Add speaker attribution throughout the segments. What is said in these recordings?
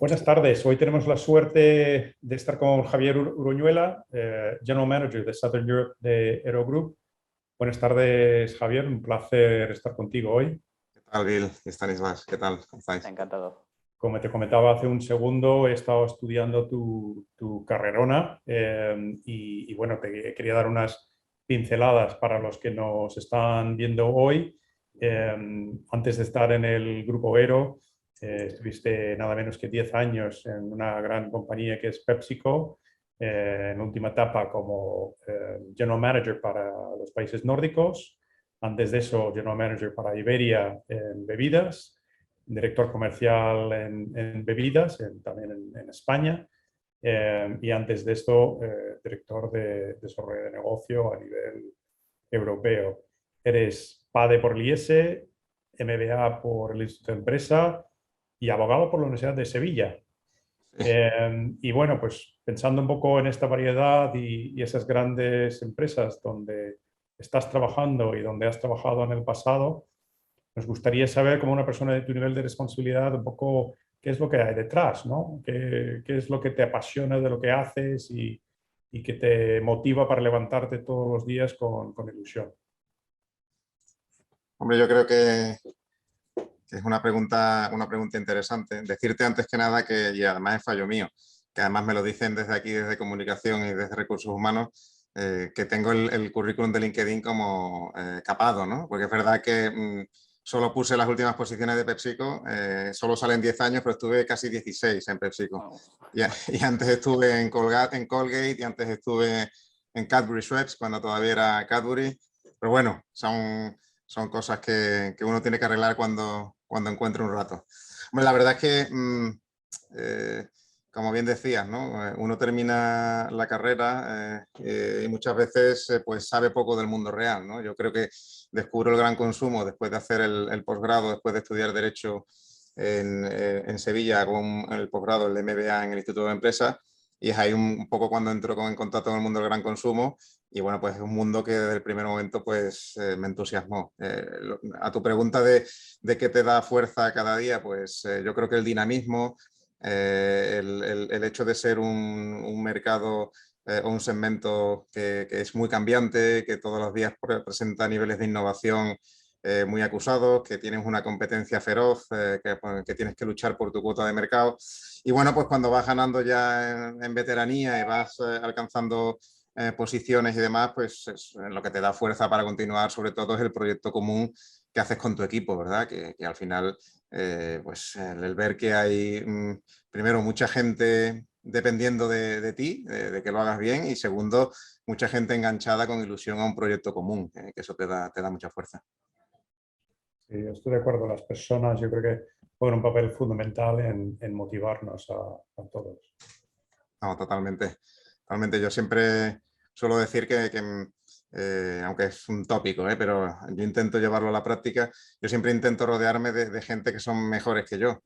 Speaker 1: Buenas tardes. Hoy tenemos la suerte de estar con Javier Uruñuela, General Manager de Southern Europe de Aero Group. Buenas tardes, Javier. Un placer estar contigo hoy.
Speaker 2: ¿Qué tal, Bill? Stanislas, ¿qué tal? ¿Cómo estáis?
Speaker 3: Encantado.
Speaker 1: Como te comentaba hace un segundo, he estado estudiando tu carrerona y bueno, te quería dar unas pinceladas para los que nos están viendo hoy. Antes de estar en el Grupo Aero, estuviste nada menos que 10 años en una gran compañía que es PepsiCo, en la última etapa como General Manager para los países nórdicos. Antes de eso, General Manager para Iberia en bebidas, director comercial en bebidas, también en España. Y antes de esto, director de desarrollo de negocio a nivel europeo. Eres PADE por el IESE, MBA por el Instituto de Empresa y abogado por la Universidad de Sevilla. Y bueno, pues pensando un poco en esta variedad y esas grandes empresas donde estás trabajando y donde has trabajado en el pasado, nos gustaría saber, como una persona de tu nivel de responsabilidad, un poco qué es lo que hay detrás, ¿no? ¿Qué es lo que te apasiona de lo que haces y que te motiva para levantarte todos los días con ilusión?
Speaker 2: Hombre, yo creo que es una pregunta interesante. Decirte antes que nada que, y además es fallo mío, que además me lo dicen desde aquí, desde comunicación y desde recursos humanos, que tengo el currículum de LinkedIn como capado, ¿no? Porque es verdad que solo puse las últimas posiciones de PepsiCo, solo salen 10 años, pero estuve casi 16 en PepsiCo.
Speaker 3: Wow.
Speaker 2: Y antes estuve en Colgate y antes estuve en Cadbury Schweppes, cuando todavía era Cadbury. Pero bueno, son cosas que uno tiene que arreglar cuando encuentre un rato. Bueno, la verdad es que, como bien decías, ¿no? Uno termina la carrera y muchas veces pues sabe poco del mundo real, ¿no? Yo creo que descubro el gran consumo después de hacer el posgrado, después de estudiar Derecho en Sevilla, con el posgrado, el MBA en el Instituto de Empresa, y es ahí un poco cuando entro en contacto con el mundo del gran consumo. Y bueno, pues es un mundo que desde el primer momento pues me entusiasmó. A tu pregunta de qué te da fuerza cada día, pues yo creo que el dinamismo, el hecho de ser un mercado o un segmento que es muy cambiante, que todos los días presenta niveles de innovación muy acusados, que tienes una competencia feroz, que tienes que luchar por tu cuota de mercado. Y bueno, pues cuando vas ganando ya en veteranía y vas alcanzando posiciones y demás, pues lo que te da fuerza para continuar sobre todo es el proyecto común que haces con tu equipo, ¿verdad? Que al final, pues el ver que hay, primero, mucha gente dependiendo de ti, de que lo hagas bien, y segundo, mucha gente enganchada con ilusión a un proyecto común, que eso te da mucha fuerza.
Speaker 1: Sí, estoy de acuerdo. Las personas yo creo que juegan un papel fundamental en motivarnos a todos.
Speaker 2: No, totalmente. Totalmente. Yo siempre suelo decir que aunque es un tópico, pero yo intento llevarlo a la práctica, yo siempre intento rodearme de gente que son mejores que yo,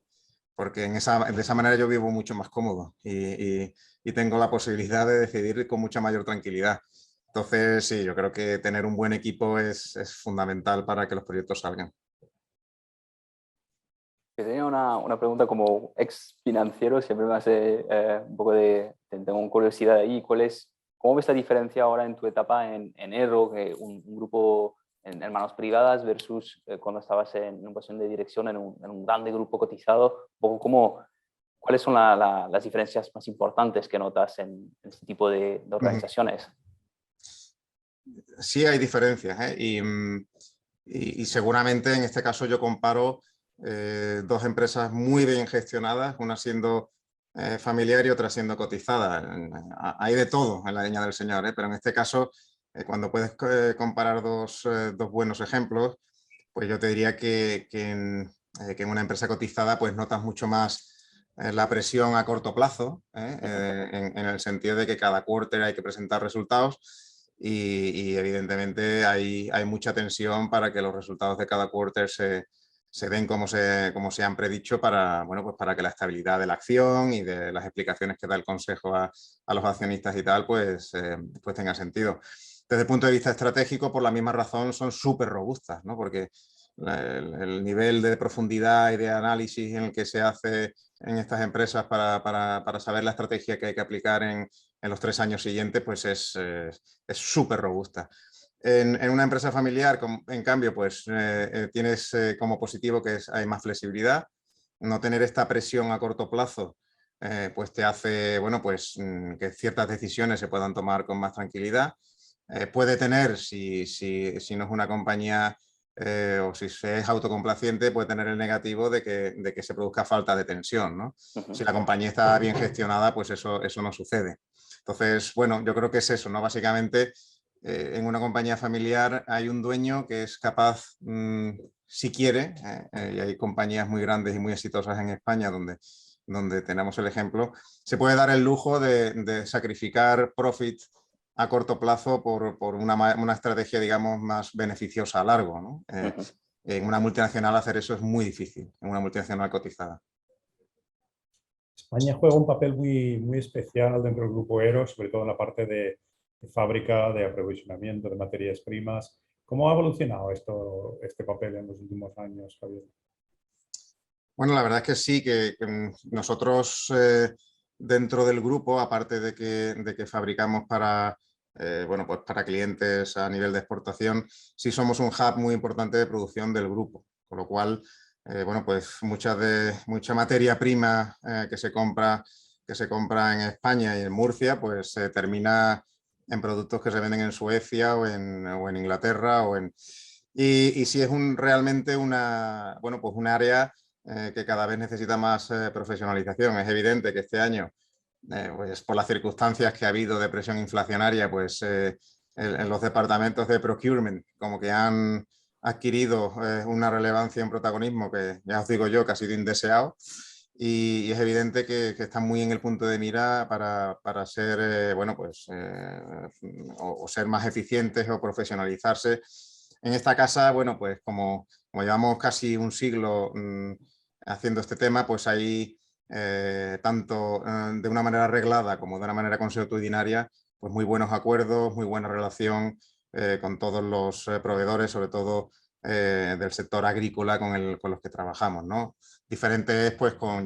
Speaker 2: porque de esa manera yo vivo mucho más cómodo y tengo la posibilidad de decidir con mucha mayor tranquilidad. Entonces, sí, yo creo que tener un buen equipo es fundamental para que los proyectos salgan.
Speaker 3: Yo tenía una pregunta como ex financiero, siempre me hace un poco tengo curiosidad ahí. ¿Cómo ves la diferencia ahora en tu etapa en Aero, que un grupo en manos privadas versus cuando estabas en una posición de dirección en un grande grupo cotizado? Un poco ¿cuáles son las diferencias más importantes que notas en este tipo de organizaciones?
Speaker 2: Sí hay diferencias, y seguramente en este caso yo comparo dos empresas muy bien gestionadas, una siendo familiar y otra siendo cotizada. Hay de todo en la viña del Señor, pero en este caso, cuando puedes comparar dos buenos ejemplos, pues yo te diría que en una empresa cotizada pues notas mucho más la presión a corto plazo, en el sentido de que cada quarter hay que presentar resultados. Y evidentemente hay mucha tensión para que los resultados de cada quarter se den como se han predicho para, bueno, pues para que la estabilidad de la acción y de las explicaciones que da el consejo a los accionistas y tal, pues tenga sentido. Desde el punto de vista estratégico, por la misma razón, son súper robustas, ¿no? Porque el nivel de profundidad y de análisis en el que se hace en estas empresas para saber la estrategia que hay que aplicar en los 3 años siguientes, pues es súper robusta. En una empresa familiar, en cambio, pues tienes como positivo que hay más flexibilidad. No tener esta presión a corto plazo pues te hace, bueno, pues que ciertas decisiones se puedan tomar con más tranquilidad. Puede tener, si no es una compañía o si se es autocomplaciente, puede tener el negativo de que se produzca falta de tensión, ¿no? Si la compañía está bien gestionada, pues eso no sucede. Entonces, bueno, yo creo que es eso, ¿no? Básicamente, en una compañía familiar hay un dueño que es capaz, si quiere, y hay compañías muy grandes y muy exitosas en España donde tenemos el ejemplo, se puede dar el lujo de sacrificar profit a corto plazo por una estrategia, digamos, más beneficiosa a largo, ¿no? En una multinacional hacer eso es muy difícil, en una multinacional cotizada.
Speaker 1: España juega un papel muy especial dentro del grupo Ero, sobre todo en la parte de fábrica, de aprovisionamiento de materias primas. ¿Cómo ha evolucionado este papel en los últimos años, Javier?
Speaker 2: Bueno, la verdad es que sí, que nosotros dentro del grupo, aparte de que fabricamos bueno, pues para clientes a nivel de exportación, sí somos un hub muy importante de producción del grupo, con lo cual, bueno, pues mucha materia prima que se compra en España y en Murcia, pues se termina en productos que se venden en Suecia o en Inglaterra y sí es realmente bueno, pues un área que cada vez necesita más profesionalización. Es evidente que este año, pues por las circunstancias que ha habido de presión inflacionaria, pues en los departamentos de procurement como que han adquirido una relevancia y un protagonismo que ya os digo yo que ha sido indeseado y es evidente que están muy en el punto de mira para ser, bueno, pues o ser más eficientes o profesionalizarse. En esta casa, bueno, pues como llevamos casi un siglo haciendo este tema, pues hay tanto de una manera arreglada como de una manera consuetudinaria, pues muy buenos acuerdos, muy buena relación con todos los proveedores, sobre todo del sector agrícola con los que trabajamos, ¿no? Diferentes pues con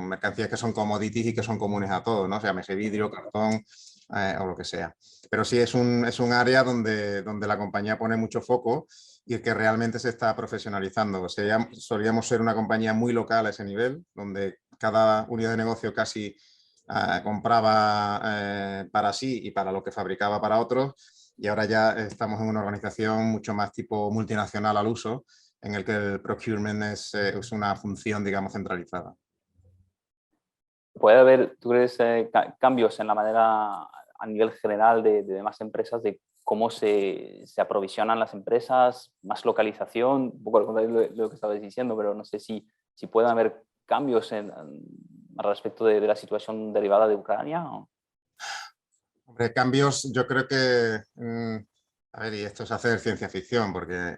Speaker 2: mercancías que son commodities y que son comunes a todos, ¿no? O sea, vidrio, cartón o lo que sea. Pero sí es un área donde la compañía pone mucho foco y que realmente se está profesionalizando. O sea, solíamos ser una compañía muy local a ese nivel, donde cada unidad de negocio casi compraba para sí y para lo que fabricaba para otros, y ahora ya estamos en una organización mucho más tipo multinacional al uso, en el que el procurement es una función, digamos, centralizada.
Speaker 3: ¿Puede haber, tú crees, cambios en la manera a nivel general de demás empresas de cómo se aprovisionan las empresas, más localización, un poco al contrario de lo que estabas diciendo, pero no sé si pueden haber cambios al respecto de la situación derivada de Ucrania? ¿O?
Speaker 2: Hombre, cambios, yo creo que, a ver, y esto es hacer ciencia ficción, porque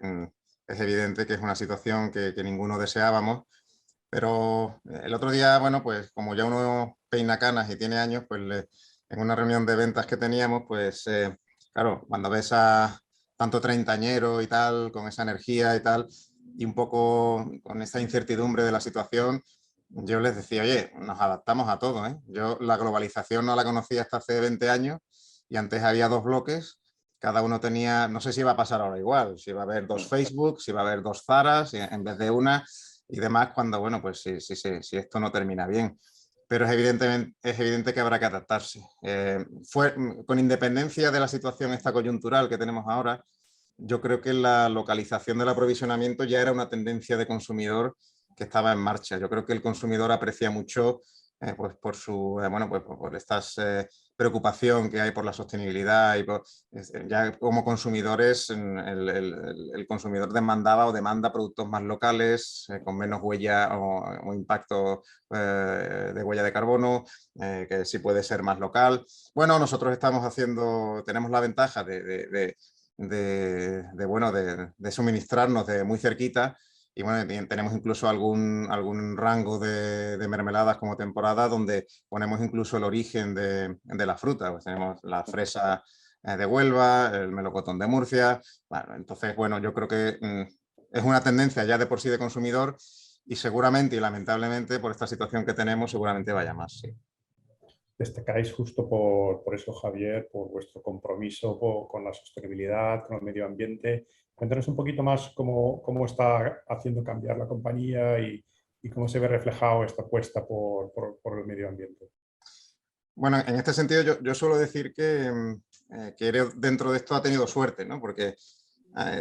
Speaker 2: es evidente que es una situación que ninguno deseábamos, pero el otro día, bueno, pues como ya uno peina canas y tiene años, pues en una reunión de ventas que teníamos, pues claro, cuando ves a tanto treintañero y tal, con esa energía y tal, y un poco con esta incertidumbre de la situación, yo les decía, oye, nos adaptamos a todo, ¿eh? Yo la globalización no la conocía hasta hace 20 años y antes había 2 bloques, cada uno tenía, no sé si va a pasar ahora igual, si va a haber 2 Facebook, si va a haber 2 Zaras en vez de una y demás, cuando, bueno, pues si esto no termina bien. Pero es evidente que habrá que adaptarse. Con independencia de la situación esta coyuntural que tenemos ahora, yo creo que la localización del aprovisionamiento ya era una tendencia de consumidor que estaba en marcha. Yo creo que el consumidor aprecia mucho pues por bueno, pues por esta preocupación que hay por la sostenibilidad y ya como consumidores el consumidor demandaba o demanda productos más locales con menos huella o impacto de huella de carbono, que sí puede ser más local. Bueno, nosotros tenemos la ventaja de suministrarnos de muy cerquita y bueno, tenemos incluso algún rango de mermeladas como temporada donde ponemos incluso el origen de la fruta. Pues tenemos la fresa de Huelva, el melocotón de Murcia. Bueno, entonces, bueno, yo creo que es una tendencia ya de por sí de consumidor y seguramente y lamentablemente por esta situación que tenemos seguramente vaya más. Sí.
Speaker 1: Destacáis justo por eso, Javier, por vuestro compromiso con la sostenibilidad, con el medio ambiente. Cuéntanos un poquito más cómo está haciendo cambiar la compañía y cómo se ve reflejado esta apuesta por el medio ambiente.
Speaker 2: Bueno, en este sentido yo suelo decir que dentro de esto ha tenido suerte, ¿no? Porque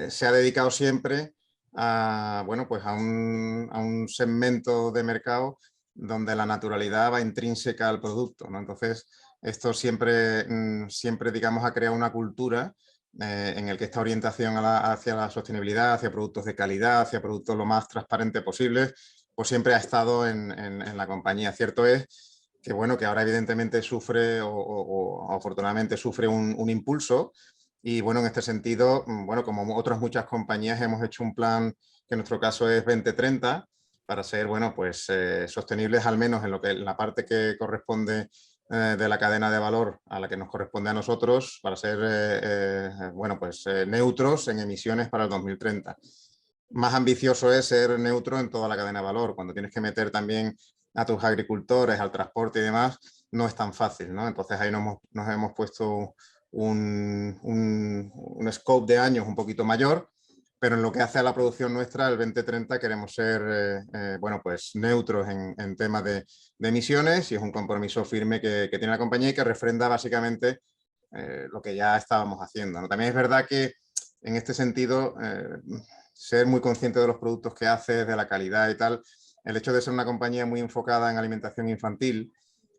Speaker 2: se ha dedicado siempre a, bueno, pues a un segmento de mercado donde la naturalidad va intrínseca al producto, ¿no? Entonces, esto siempre digamos, ha creado una cultura en el que esta orientación hacia la sostenibilidad, hacia productos de calidad, hacia productos lo más transparentes posibles, pues siempre ha estado en la compañía. Cierto es que, bueno, que ahora evidentemente sufre o afortunadamente sufre un impulso. Y bueno, en este sentido, bueno, como otras muchas compañías hemos hecho un plan que en nuestro caso es 2030 para ser, bueno, pues sostenibles al menos en la parte que corresponde de la cadena de valor a la que nos corresponde a nosotros, para ser, bueno, pues neutros en emisiones para el 2030. Más ambicioso es ser neutro en toda la cadena de valor. Cuando tienes que meter también a tus agricultores, al transporte y demás, no es tan fácil, ¿no? Entonces ahí nos hemos puesto un scope de años un poquito mayor, pero en lo que hace a la producción nuestra, el 2030 queremos ser bueno, pues neutros en temas de emisiones, y es un compromiso firme que tiene la compañía y que refrenda básicamente lo que ya estábamos haciendo, ¿no? También es verdad que en este sentido ser muy consciente de los productos que haces, de la calidad y tal, el hecho de ser una compañía muy enfocada en alimentación infantil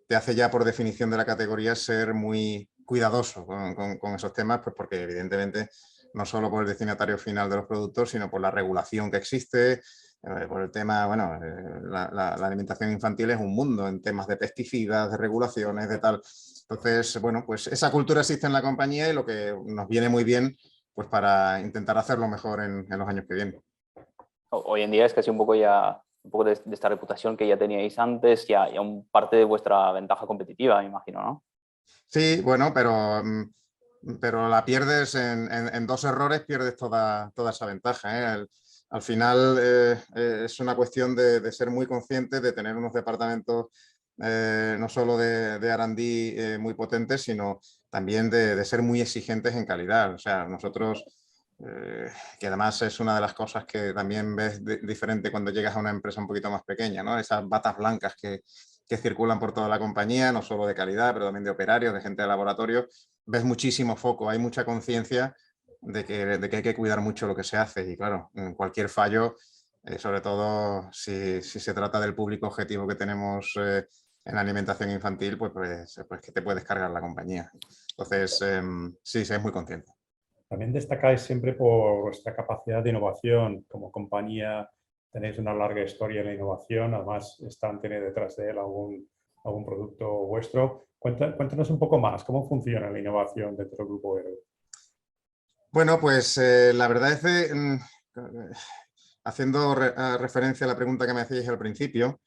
Speaker 2: te hace ya por definición de la categoría ser muy cuidadoso con esos temas, pues porque evidentemente no solo por el destinatario final de los productos, sino por la regulación que existe, por el tema, bueno, la alimentación infantil es un mundo en temas de pesticidas, de regulaciones, de tal. Entonces, bueno, pues esa cultura existe en la compañía y lo que nos viene muy bien pues para intentar hacerlo mejor en los años que vienen.
Speaker 3: Hoy en día es casi un poco ya, un poco de esta reputación que ya teníais antes, ya un parte de vuestra ventaja competitiva, me imagino, ¿no?
Speaker 2: Sí, bueno, pero la pierdes en dos errores, pierdes toda esa ventaja, ¿eh? Al final es una cuestión de ser muy consciente, de tener unos departamentos no solo de R&D muy potentes, sino también de ser muy exigentes en calidad. O sea, nosotros, que además es una de las cosas que también ves diferente cuando llegas a una empresa un poquito más pequeña, ¿no? Esas batas blancas que circulan por toda la compañía, no solo de calidad, pero también de operarios, de gente de laboratorio, ves muchísimo foco, hay mucha conciencia de que hay que cuidar mucho lo que se hace. Y claro, cualquier fallo, sobre todo si se trata del público objetivo que tenemos en la alimentación infantil, pues que te puedes cargar la compañía. Entonces, sí, es muy consciente.
Speaker 1: También destacáis siempre por vuestra capacidad de innovación. Como compañía tenéis una larga historia en la innovación, además tiene detrás de él algún producto vuestro. Cuéntanos un poco más, ¿cómo funciona la innovación dentro del Grupo ERO?
Speaker 2: Bueno, pues la verdad es que, haciendo referencia a la pregunta que me hacíais al principio,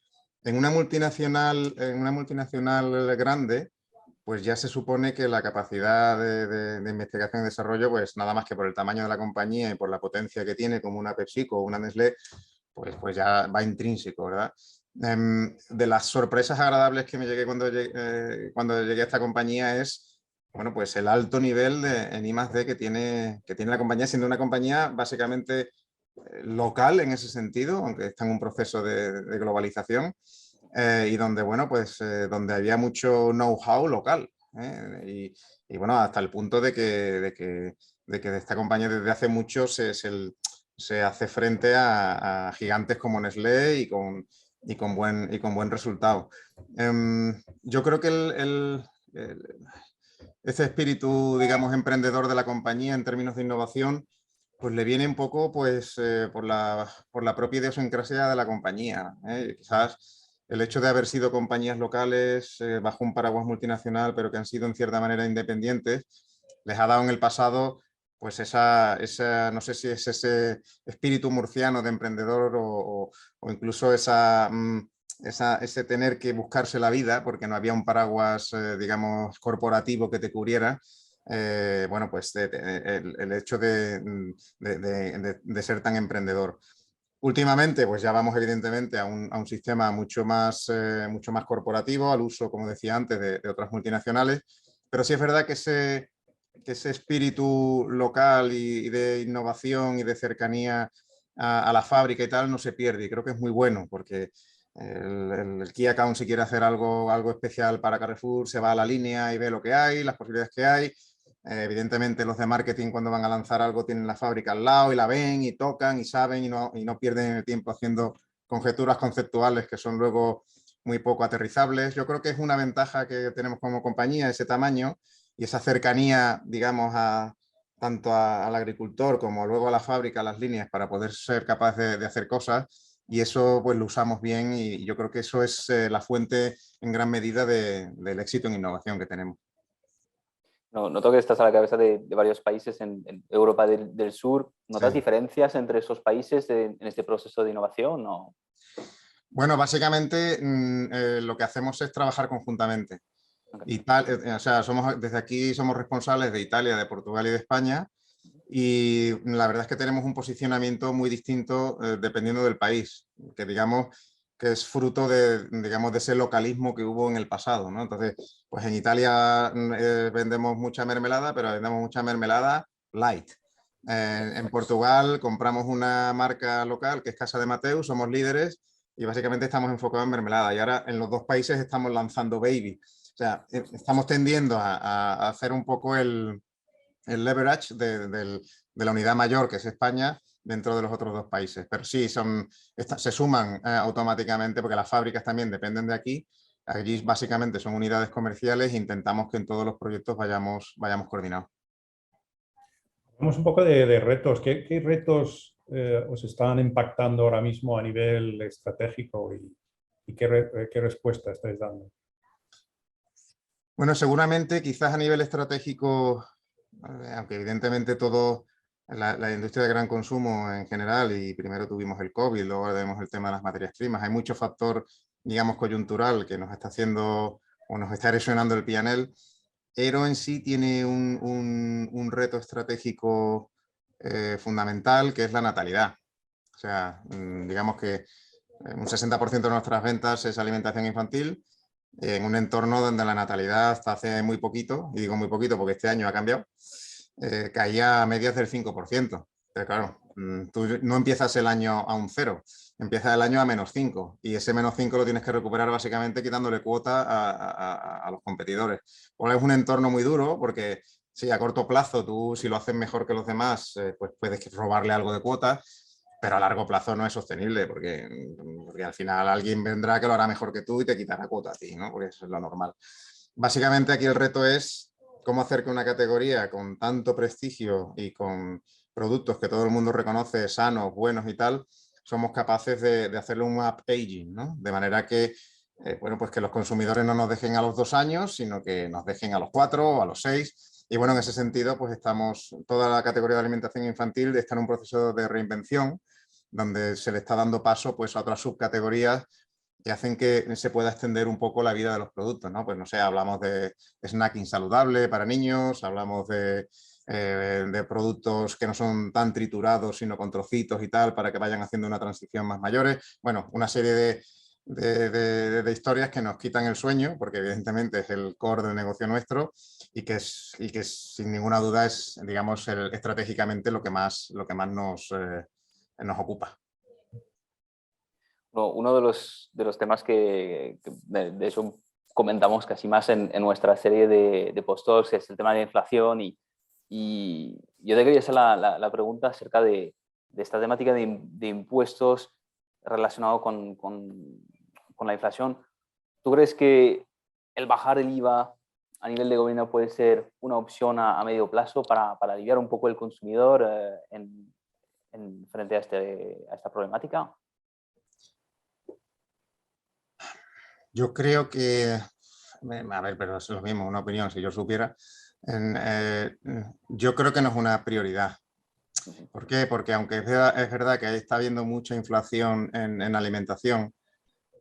Speaker 2: en una multinacional grande, pues ya se supone que la capacidad de investigación y desarrollo, pues nada más que por el tamaño de la compañía y por la potencia que tiene, como una PepsiCo o una Nestlé, pues ya va intrínseco, ¿verdad? De las sorpresas agradables que me llegué cuando llegué a esta compañía es, bueno, pues el alto nivel en I+D que tiene la compañía, siendo una compañía básicamente local en ese sentido, aunque está en un proceso de globalización, y donde, bueno, pues donde había mucho know-how local. Y bueno, hasta el punto de que de esta compañía desde hace mucho se hace frente a gigantes como Nestlé y con buen resultado. Yo creo que ese espíritu, digamos, emprendedor de la compañía en términos de innovación, pues le viene un poco pues, por la propia idiosincrasia de la compañía. Quizás el hecho de haber sido compañías locales bajo un paraguas multinacional, pero que han sido en cierta manera independientes, les ha dado en el pasado pues no sé si es ese espíritu murciano de emprendedor o incluso ese tener que buscarse la vida porque no había un paraguas, digamos, corporativo que te cubriera. Bueno, pues el hecho de ser tan emprendedor. Últimamente, pues ya vamos evidentemente a un sistema mucho más corporativo, al uso, como decía antes, de otras multinacionales, pero sí es verdad que ese espíritu local y de innovación y de cercanía a la fábrica y tal no se pierde, y creo que es muy bueno porque el Key Account, si quiere hacer algo especial para Carrefour, se va a la línea y ve lo que hay, las posibilidades que hay. Evidentemente los de marketing, cuando van a lanzar algo, tienen la fábrica al lado y la ven y tocan y saben y no pierden el tiempo haciendo conjeturas conceptuales que son luego muy poco aterrizables. Yo creo que es una ventaja que tenemos como compañía, ese tamaño y esa cercanía, digamos, tanto al agricultor como luego a la fábrica, a las líneas, para poder ser capaz de hacer cosas. Y eso pues lo usamos bien, y yo creo que eso es la fuente en gran medida del éxito en innovación que tenemos.
Speaker 3: No, noto que estás a la cabeza de varios países en Europa del Sur. ¿Notas
Speaker 2: Sí.
Speaker 3: diferencias entre esos países en este proceso de innovación? ¿No?
Speaker 2: Bueno, básicamente lo que hacemos es trabajar conjuntamente.
Speaker 3: Okay.
Speaker 2: O sea, desde aquí somos responsables de Italia, de Portugal y de España, y la verdad es que tenemos un posicionamiento muy distinto dependiendo del país, que digamos que es fruto digamos, de ese localismo que hubo en el pasado, ¿no? Entonces, pues en Italia vendemos mucha mermelada, pero vendemos mucha mermelada light. En Portugal compramos una marca local que es Casa de Mateu, somos líderes y básicamente estamos enfocados en mermelada. Y ahora en los dos países estamos lanzando baby. O sea, estamos tendiendo a hacer un poco el leverage de la unidad mayor, que es España, dentro de los otros dos países. Pero sí, se suman automáticamente porque las fábricas también dependen de aquí. Allí básicamente son unidades comerciales e intentamos que en todos los proyectos vayamos coordinados.
Speaker 1: Hablamos un poco de retos. ¿Qué retos os están impactando ahora mismo a nivel estratégico y qué respuesta estáis dando?
Speaker 2: Bueno, seguramente quizás a nivel estratégico, aunque evidentemente la industria de gran consumo en general, y primero tuvimos el COVID, luego ahora tenemos el tema de las materias primas, hay mucho factor, digamos, coyuntural que nos está haciendo o nos está erosionando el P&L. Aero en sí tiene un reto estratégico fundamental, que es la natalidad. O sea, digamos que un 60% de nuestras ventas es alimentación infantil, en un entorno donde la natalidad hasta hace muy poquito, y digo muy poquito porque este año ha cambiado, caía a medias del 5%. Pero claro, tú no empiezas el año a un 0, empiezas el año a -5, y ese -5 lo tienes que recuperar básicamente quitándole cuota a los competidores. Pues es un entorno muy duro porque sí, a corto plazo tú, si lo haces mejor que los demás, pues puedes robarle algo de cuota, pero a largo plazo no es sostenible porque al final alguien vendrá que lo hará mejor que tú y te quitará cuota a ti, ¿no? Porque eso es lo normal. Básicamente aquí el reto es cómo hacer que una categoría con tanto prestigio y con productos que todo el mundo reconoce sanos, buenos y tal, somos capaces de hacerle un up-aging, ¿no? De manera que, bueno, pues que los consumidores no nos dejen a los 2 años, sino que nos dejen a los 4 o a los 6. Y bueno, en ese sentido, pues toda la categoría de alimentación infantil está en un proceso de reinvención, donde se le está dando paso pues, a otras subcategorías que hacen que se pueda extender un poco la vida de los productos, ¿no? Pues no sé, hablamos de snacking saludable para niños, hablamos de productos que no son tan triturados, sino con trocitos y tal, para que vayan haciendo una transición más mayores. Bueno, una serie de historias que nos quitan el sueño, porque evidentemente es el core del negocio nuestro y que sin ninguna duda es, digamos, estratégicamente lo que más nos ocupa.
Speaker 3: Uno de los temas que de eso comentamos casi más en nuestra serie de post-talks es el tema de la inflación y yo te quería hacer la pregunta acerca de esta temática de impuestos relacionado con la inflación. ¿Tú crees que el bajar el IVA a nivel de gobierno puede ser una opción a medio plazo para aliviar un poco el consumidor frente a esta problemática?
Speaker 2: Yo creo que, a ver, pero es lo mismo, una opinión, si yo supiera, yo creo que no es una prioridad. ¿Por qué? Porque aunque es verdad que está habiendo mucha inflación en alimentación,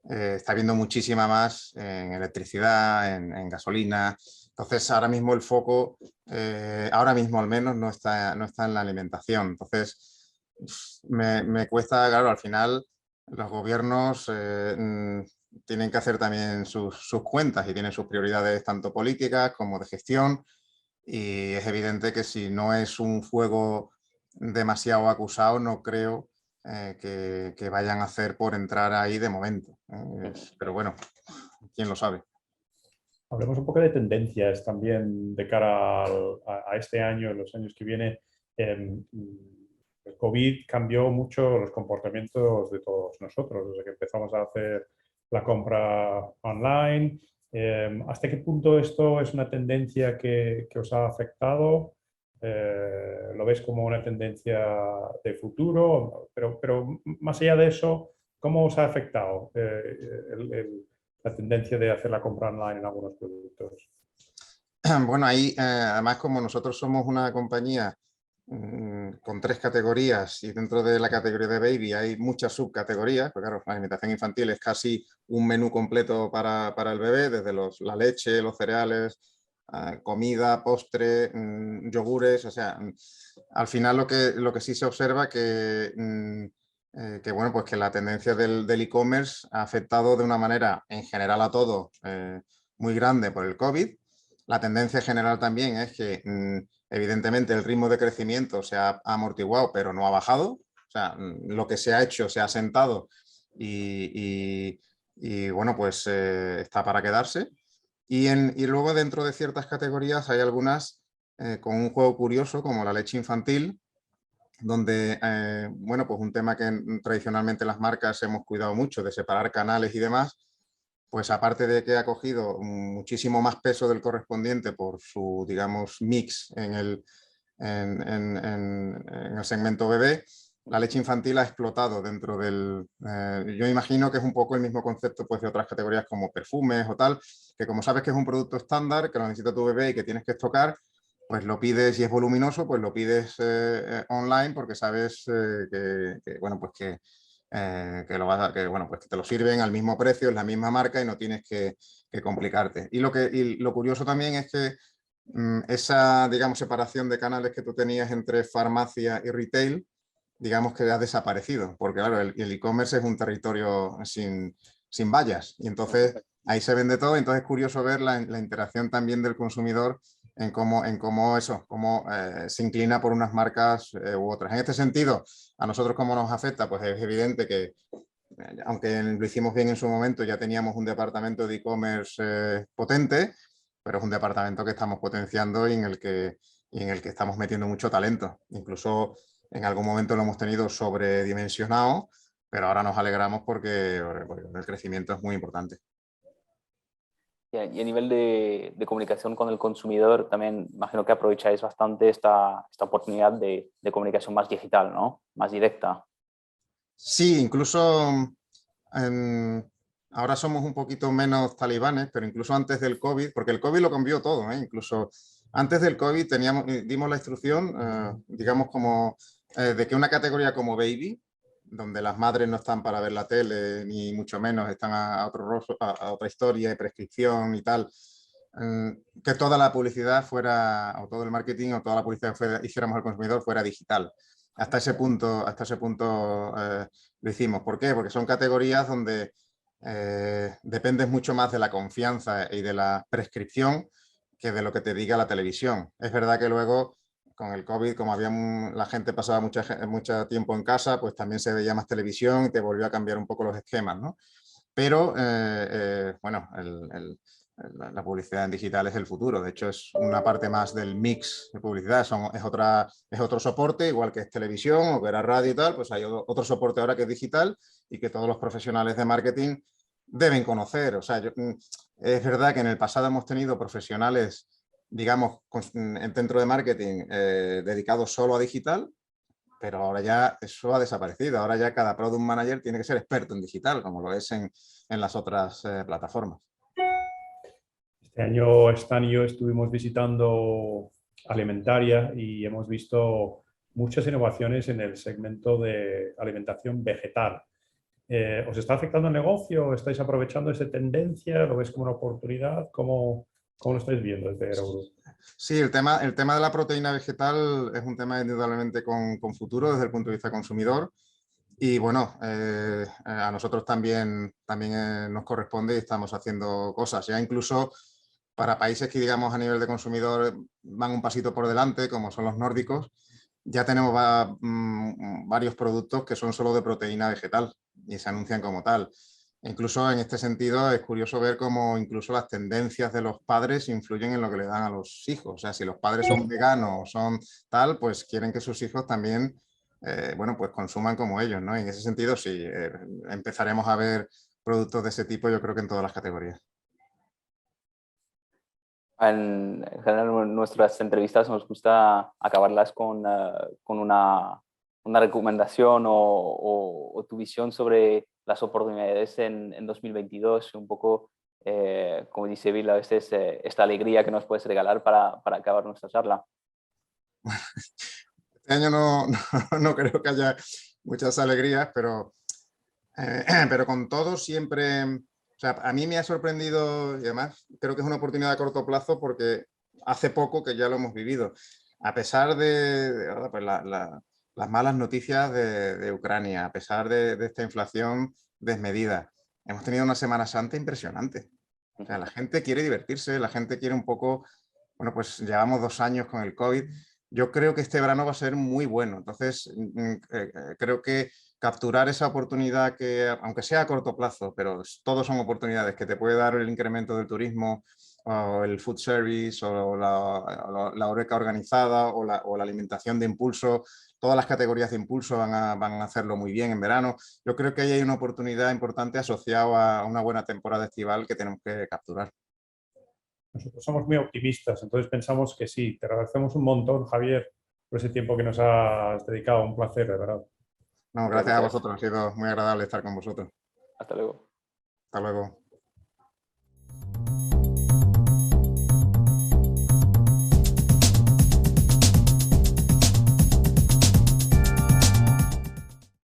Speaker 2: está habiendo muchísima más en electricidad, en gasolina. Entonces, ahora mismo el foco, ahora mismo al menos, no está en la alimentación. Entonces, me cuesta, claro, al final los gobiernos tienen que hacer también sus cuentas y tienen sus prioridades tanto políticas como de gestión, y es evidente que si no es un fuego demasiado acusado, no creo que vayan a hacer por entrar ahí de momento. Pero bueno, quién lo sabe.
Speaker 1: Hablemos un poco de tendencias también de cara a este año, los años que vienen. El COVID cambió mucho los comportamientos de todos nosotros, desde que empezamos a hacer la compra online. ¿Hasta qué punto esto es una tendencia que os ha afectado? ¿Lo ves como una tendencia de futuro? Pero más allá de eso, ¿cómo os ha afectado la tendencia de hacer la compra online en algunos productos?
Speaker 2: Bueno, ahí además, como nosotros somos una compañía con 3 categorías, y dentro de la categoría de baby hay muchas subcategorías, pues claro, la alimentación infantil es casi un menú completo para el bebé, desde la leche, los cereales, comida, postre, yogures. O sea, al final lo que sí se observa que bueno, pues que la tendencia del e-commerce ha afectado de una manera en general a todo muy grande por el COVID. La tendencia general también es que evidentemente el ritmo de crecimiento se ha amortiguado, pero no ha bajado. O sea, lo que se ha hecho se ha sentado y bueno, pues está para quedarse. Y luego dentro de ciertas categorías hay algunas con un juego curioso, como la leche infantil, donde, bueno, pues un tema que tradicionalmente las marcas hemos cuidado mucho, de separar canales y demás, pues aparte de que ha cogido muchísimo más peso del correspondiente por su, digamos, mix en el segmento bebé, la leche infantil ha explotado dentro del... yo imagino que es un poco el mismo concepto, pues, de otras categorías como perfumes o tal, que como sabes que es un producto estándar, que lo necesita tu bebé y que tienes que estocar, pues lo pides, y es voluminoso, pues lo pides online, porque sabes bueno, pues que bueno, pues que te lo sirven al mismo precio, es la misma marca y no tienes que complicarte. Y lo curioso también es que esa, digamos, separación de canales que tú tenías entre farmacia y retail, digamos que ha desaparecido, porque claro, el e-commerce es un territorio sin vallas, y entonces ahí se vende todo. Entonces es curioso ver la interacción también del consumidor en cómo eso, cómo se inclina por unas marcas u otras. En este sentido, a nosotros cómo nos afecta, pues es evidente que aunque lo hicimos bien en su momento, ya teníamos un departamento de e-commerce potente, pero es un departamento que estamos potenciando y en el que estamos metiendo mucho talento. Incluso en algún momento lo hemos tenido sobredimensionado, pero ahora nos alegramos porque el crecimiento es muy importante.
Speaker 3: Y a nivel de comunicación con el consumidor, también imagino que aprovecháis bastante esta oportunidad de comunicación más digital, ¿no? Más directa.
Speaker 2: Sí, incluso ahora somos un poquito menos talibanes, pero incluso antes del COVID, porque el COVID lo cambió todo, incluso antes del COVID dimos la instrucción, digamos, como de que una categoría como baby, donde las madres no están para ver la tele, ni mucho menos están a otra historia de prescripción y tal, que toda la publicidad fuera, o todo el marketing o toda la publicidad que hiciéramos al consumidor fuera digital. Hasta ese punto lo hicimos. ¿Por qué? Porque son categorías donde dependes mucho más de la confianza y de la prescripción que de lo que te diga la televisión. Es verdad que luego, con el COVID, como la gente pasaba mucho tiempo en casa, pues también se veía más televisión y te volvió a cambiar un poco los esquemas, ¿no? Pero, bueno, la publicidad en digital es el futuro. De hecho, es una parte más del mix de publicidad. Es otro soporte, igual que es televisión o que era radio y tal, pues hay otro soporte ahora que es digital y que todos los profesionales de marketing deben conocer. O sea, es verdad que en el pasado hemos tenido profesionales, digamos, dentro de marketing dedicados solo a digital, pero ahora ya eso ha desaparecido. Ahora ya cada product manager tiene que ser experto en digital, como lo es en las otras plataformas.
Speaker 1: Este año Stan y yo estuvimos visitando Alimentaria y hemos visto muchas innovaciones en el segmento de alimentación vegetal. ¿Os está afectando el negocio? ¿Estáis aprovechando esa tendencia? ¿Lo ves como una oportunidad? ¿Cómo lo estáis viendo desde Aero Group?
Speaker 2: Sí, el tema de la proteína vegetal es un tema indudablemente con futuro desde el punto de vista consumidor. Y bueno, a nosotros también nos corresponde y estamos haciendo cosas. Ya incluso para países que, digamos, a nivel de consumidor van un pasito por delante, como son los nórdicos, ya tenemos varios productos que son solo de proteína vegetal y se anuncian como tal. Incluso en este sentido es curioso ver cómo incluso las tendencias de los padres influyen en lo que le dan a los hijos. O sea, si los padres son veganos o son tal, pues quieren que sus hijos también, bueno, pues consuman como ellos, ¿no? Y en ese sentido sí, empezaremos a ver productos de ese tipo, yo creo que en todas las categorías.
Speaker 3: En general, nuestras entrevistas nos gusta acabarlas con una recomendación o tu visión sobre las oportunidades en 2022, un poco, como dice Bill, a veces esta alegría que nos puedes regalar para acabar nuestra charla.
Speaker 2: Este año no creo que haya muchas alegrías, pero con todo siempre, o sea, a mí me ha sorprendido y además creo que es una oportunidad a corto plazo porque hace poco que ya lo hemos vivido. A pesar de pues las malas noticias de Ucrania, a pesar de esta inflación desmedida, hemos tenido una Semana Santa impresionante. O sea, la gente quiere divertirse, la gente quiere un poco, bueno, pues llevamos 2 años con el COVID. Yo creo que este verano va a ser muy bueno. Entonces, creo que capturar esa oportunidad que, aunque sea a corto plazo, pero todos son oportunidades que te puede dar el incremento del turismo, o el food service, o la horeca organizada, o la alimentación de impulso. Todas las categorías de impulso van a hacerlo muy bien en verano. Yo creo que ahí hay una oportunidad importante asociada a una buena temporada estival que tenemos que capturar.
Speaker 1: Nosotros somos muy optimistas, entonces pensamos que sí. Te agradecemos un montón, Javier, por ese tiempo que nos has dedicado. Un placer, de verdad.
Speaker 2: No, gracias a vosotros, ha sido muy agradable estar con vosotros.
Speaker 3: Hasta luego.
Speaker 2: Hasta luego.